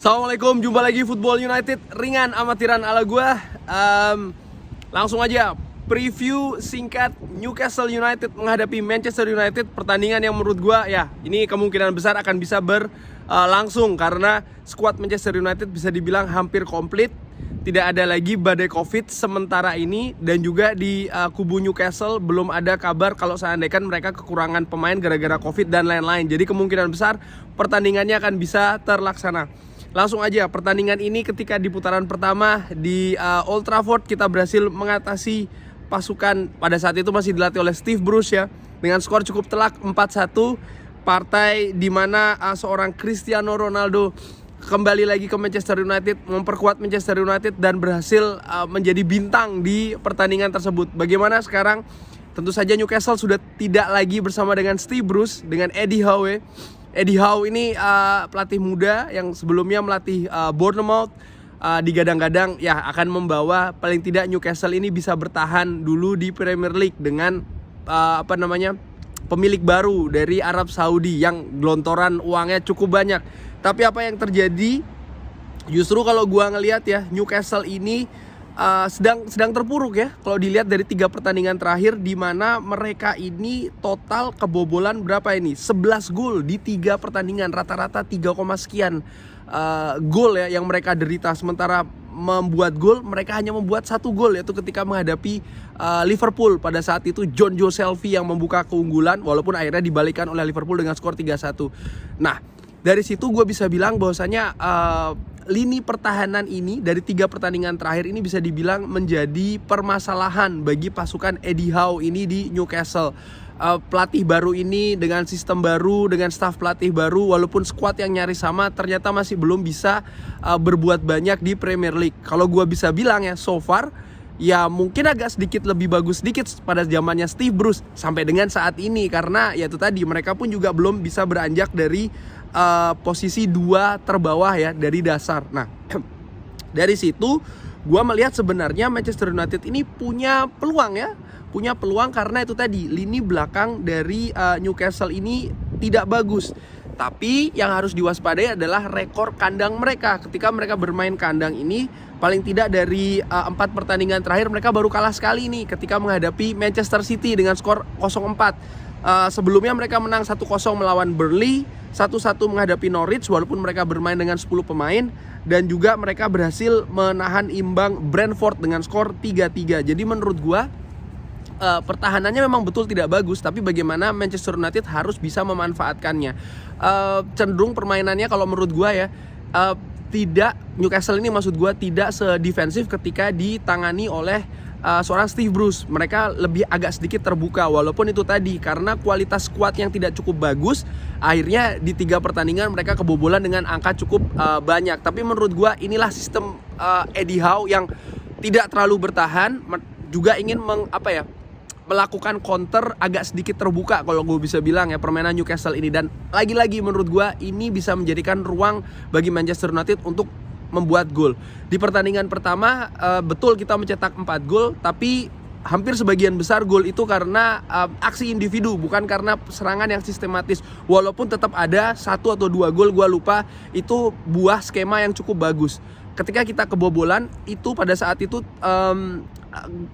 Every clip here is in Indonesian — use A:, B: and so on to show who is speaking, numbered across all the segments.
A: Assalamualaikum, jumpa lagi Football United ringan amatiran ala gua. Langsung aja preview singkat Newcastle United menghadapi Manchester United, pertandingan yang menurut gua ya ini kemungkinan besar akan bisa berlangsung karena skuad Manchester United bisa dibilang hampir komplit. Tidak ada lagi badai Covid sementara ini, dan juga di kubu Newcastle belum ada kabar kalau seandainya mereka kekurangan pemain gara-gara Covid dan lain-lain. Jadi kemungkinan besar pertandingannya akan bisa terlaksana. Langsung aja, pertandingan ini ketika di putaran pertama di Old Trafford kita berhasil mengatasi pasukan pada saat itu masih dilatih oleh Steve Bruce ya, dengan skor cukup telak 4-1. Partai di mana seorang Cristiano Ronaldo kembali lagi ke Manchester United, memperkuat Manchester United dan berhasil menjadi bintang di pertandingan tersebut. Bagaimana sekarang? Tentu saja Newcastle sudah tidak lagi bersama dengan Steve Bruce, dengan Eddie Howe. Eddie Howe ini pelatih muda yang sebelumnya melatih Bournemouth, digadang-gadang ya akan membawa paling tidak Newcastle ini bisa bertahan dulu di Premier League dengan pemilik baru dari Arab Saudi yang gelontoran uangnya cukup banyak. Tapi apa yang terjadi? Justru kalau gua ngelihat ya, Newcastle ini sedang terpuruk ya. Kalau dilihat dari 3 pertandingan terakhir, di mana mereka ini total kebobolan berapa ini? 11 gol di 3 pertandingan, rata-rata 3, sekian gol ya yang mereka derita. Sementara membuat gol, mereka hanya membuat 1 gol, yaitu ketika menghadapi Liverpool. Pada saat itu John Joe Shelvey yang membuka keunggulan, walaupun akhirnya dibalikan oleh Liverpool dengan skor 3-1. Nah, dari situ gue bisa bilang bahwasanya lini pertahanan ini dari 3 pertandingan terakhir ini bisa dibilang menjadi permasalahan bagi pasukan Eddie Howe ini di Newcastle. Pelatih baru ini dengan sistem baru, dengan staf pelatih baru, walaupun skuad yang nyaris sama, ternyata masih belum bisa berbuat banyak di Premier League. Kalau gue bisa bilang ya, so far ya mungkin agak sedikit lebih bagus sedikit pada zamannya Steve Bruce sampai dengan saat ini, karena ya itu tadi, mereka pun juga belum bisa beranjak dari posisi 2 terbawah ya dari dasar. Nah, dari situ gue melihat sebenarnya Manchester United ini punya peluang ya, punya peluang karena itu tadi, lini belakang dari Newcastle ini tidak bagus. Tapi yang harus diwaspadai adalah rekor kandang mereka. Ketika mereka bermain kandang ini, paling tidak dari 4 pertandingan terakhir mereka baru kalah sekali nih ketika menghadapi Manchester City dengan skor 0-4. Sebelumnya mereka menang 1-0 melawan Burnley, 1-1 menghadapi Norwich walaupun mereka bermain dengan 10 pemain, dan juga mereka berhasil menahan imbang Brentford dengan skor 3-3. Jadi menurut gua pertahanannya memang betul tidak bagus, tapi bagaimana Manchester United harus bisa memanfaatkannya. Cenderung permainannya kalau menurut gua ya, tidak, Newcastle ini maksud gua tidak sedefensif ketika ditangani oleh seorang Steve Bruce. Mereka lebih agak sedikit terbuka, walaupun itu tadi karena kualitas skuad yang tidak cukup bagus, akhirnya di 3 pertandingan mereka kebobolan dengan angka cukup banyak. Tapi menurut gua inilah sistem Eddie Howe yang tidak terlalu bertahan, juga ingin melakukan counter agak sedikit terbuka kalau gue bisa bilang ya, permainan Newcastle ini. Dan lagi-lagi menurut gue ini bisa menjadikan ruang bagi Manchester United untuk membuat gol. Di pertandingan pertama betul kita mencetak 4 gol, tapi hampir sebagian besar gol itu karena aksi individu, bukan karena serangan yang sistematis. Walaupun tetap ada 1 atau 2 gol, gue lupa, itu buah skema yang cukup bagus. Ketika kita kebobolan itu, pada saat itu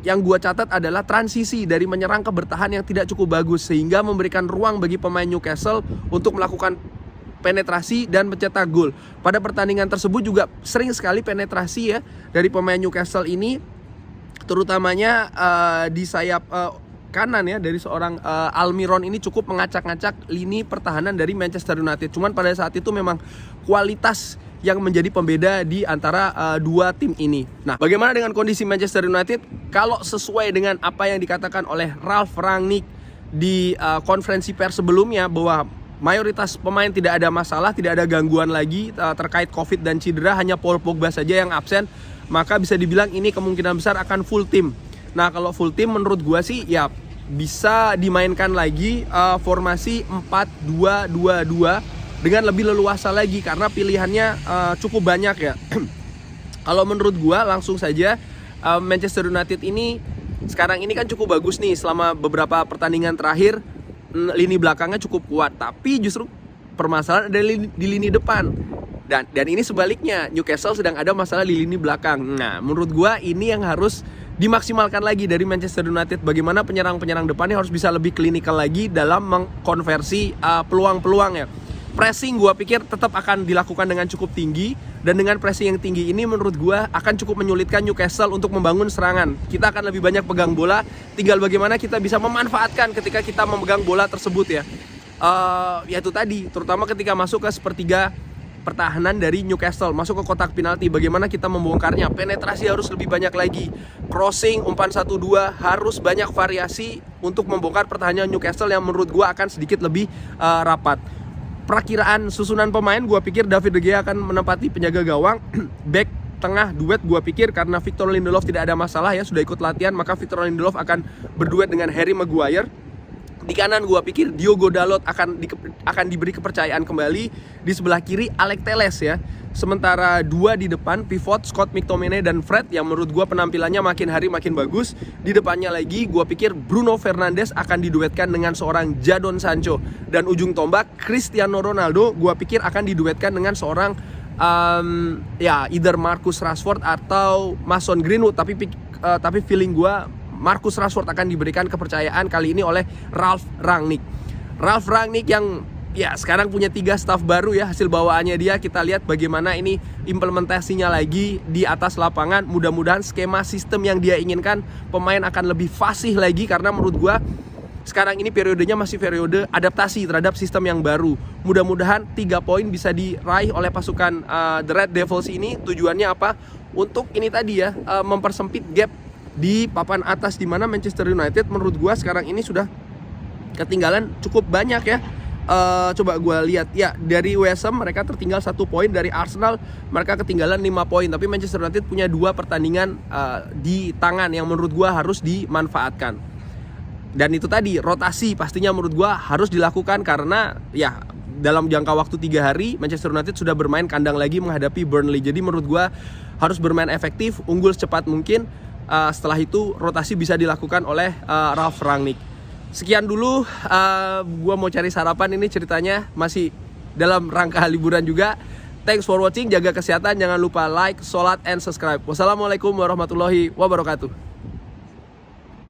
A: yang gue catat adalah transisi dari menyerang ke bertahan yang tidak cukup bagus, sehingga memberikan ruang bagi pemain Newcastle untuk melakukan penetrasi dan mencetak gol. Pada pertandingan tersebut juga sering sekali penetrasi ya dari pemain Newcastle ini, terutamanya di sayap kanan ya, dari seorang Almiron ini cukup mengacak-ngacak lini pertahanan dari Manchester United. Cuman pada saat itu memang kualitas yang menjadi pembeda di antara 2 tim ini. Nah, bagaimana dengan kondisi Manchester United? Kalau sesuai dengan apa yang dikatakan oleh Ralf Rangnick di konferensi pers sebelumnya, bahwa mayoritas pemain tidak ada masalah, tidak ada gangguan lagi terkait Covid dan cedera, hanya Paul Pogba saja yang absen, maka bisa dibilang ini kemungkinan besar akan full tim. Nah, kalau full tim menurut gua sih ya bisa dimainkan lagi formasi 4-2-2-2 dengan lebih leluasa lagi karena pilihannya cukup banyak ya. Kalau menurut gua langsung saja, Manchester United ini sekarang ini kan cukup bagus nih selama beberapa pertandingan terakhir, lini belakangnya cukup kuat, tapi justru permasalahan ada di lini depan. Dan ini sebaliknya, Newcastle sedang ada masalah di lini belakang. Nah, menurut gua ini yang harus dimaksimalkan lagi dari Manchester United. Bagaimana penyerang-penyerang depannya harus bisa lebih klinikal lagi dalam mengkonversi peluang-peluang ya. Pressing gua pikir tetap akan dilakukan dengan cukup tinggi, dan dengan pressing yang tinggi ini menurut gua akan cukup menyulitkan Newcastle untuk membangun serangan. Kita akan lebih banyak pegang bola, tinggal bagaimana kita bisa memanfaatkan ketika kita memegang bola tersebut ya. Ya itu tadi, terutama ketika masuk ke sepertiga pertahanan dari Newcastle, masuk ke kotak penalti, bagaimana kita membongkarnya. Penetrasi harus lebih banyak lagi, crossing, umpan 1-2, harus banyak variasi untuk membongkar pertahanan Newcastle yang menurut gua akan sedikit lebih rapat. Perakiraan susunan pemain, gua pikir David De Gea akan menempati penjaga gawang. Back tengah duet gua pikir karena Victor Lindelof tidak ada masalah ya, sudah ikut latihan, maka Victor Lindelof akan berduet dengan Harry Maguire. Di kanan gua pikir Diogo Dalot akan diberi kepercayaan kembali. Di sebelah kiri Alex Telles ya. Sementara dua di depan pivot Scott McTominay dan Fred yang menurut gua penampilannya makin hari makin bagus. Di depannya lagi gua pikir Bruno Fernandes akan diduetkan dengan seorang Jadon Sancho, dan ujung tombak Cristiano Ronaldo gua pikir akan diduetkan dengan seorang either Marcus Rashford atau Mason Greenwood, tapi feeling gua Marcus Rashford akan diberikan kepercayaan kali ini oleh Ralf Rangnick. Ralf Rangnick yang ya sekarang punya 3 staff baru ya, hasil bawaannya dia. Kita lihat bagaimana ini implementasinya lagi di atas lapangan. Mudah-mudahan skema sistem yang dia inginkan, pemain akan lebih fasih lagi, karena menurut gua sekarang ini periodenya masih periode adaptasi terhadap sistem yang baru. Mudah-mudahan 3 poin bisa diraih oleh pasukan The Red Devils ini. Tujuannya apa? Untuk ini tadi ya, mempersempit gap di papan atas, di mana Manchester United menurut gua sekarang ini sudah ketinggalan cukup banyak ya. Coba gua lihat ya, dari West Ham mereka tertinggal 1 poin, dari Arsenal mereka ketinggalan 5 poin, tapi Manchester United punya 2 pertandingan di tangan yang menurut gua harus dimanfaatkan. Dan itu tadi, rotasi pastinya menurut gua harus dilakukan, karena ya dalam jangka waktu 3 hari Manchester United sudah bermain kandang lagi menghadapi Burnley. Jadi menurut gua harus bermain efektif, unggul secepat mungkin. Setelah itu rotasi bisa dilakukan oleh Ralf Rangnick. Sekian dulu, gue mau cari sarapan, ini ceritanya masih dalam rangka liburan juga. Thanks for watching, jaga kesehatan, jangan lupa like, sholat, and subscribe. Wassalamualaikum warahmatullahi wabarakatuh.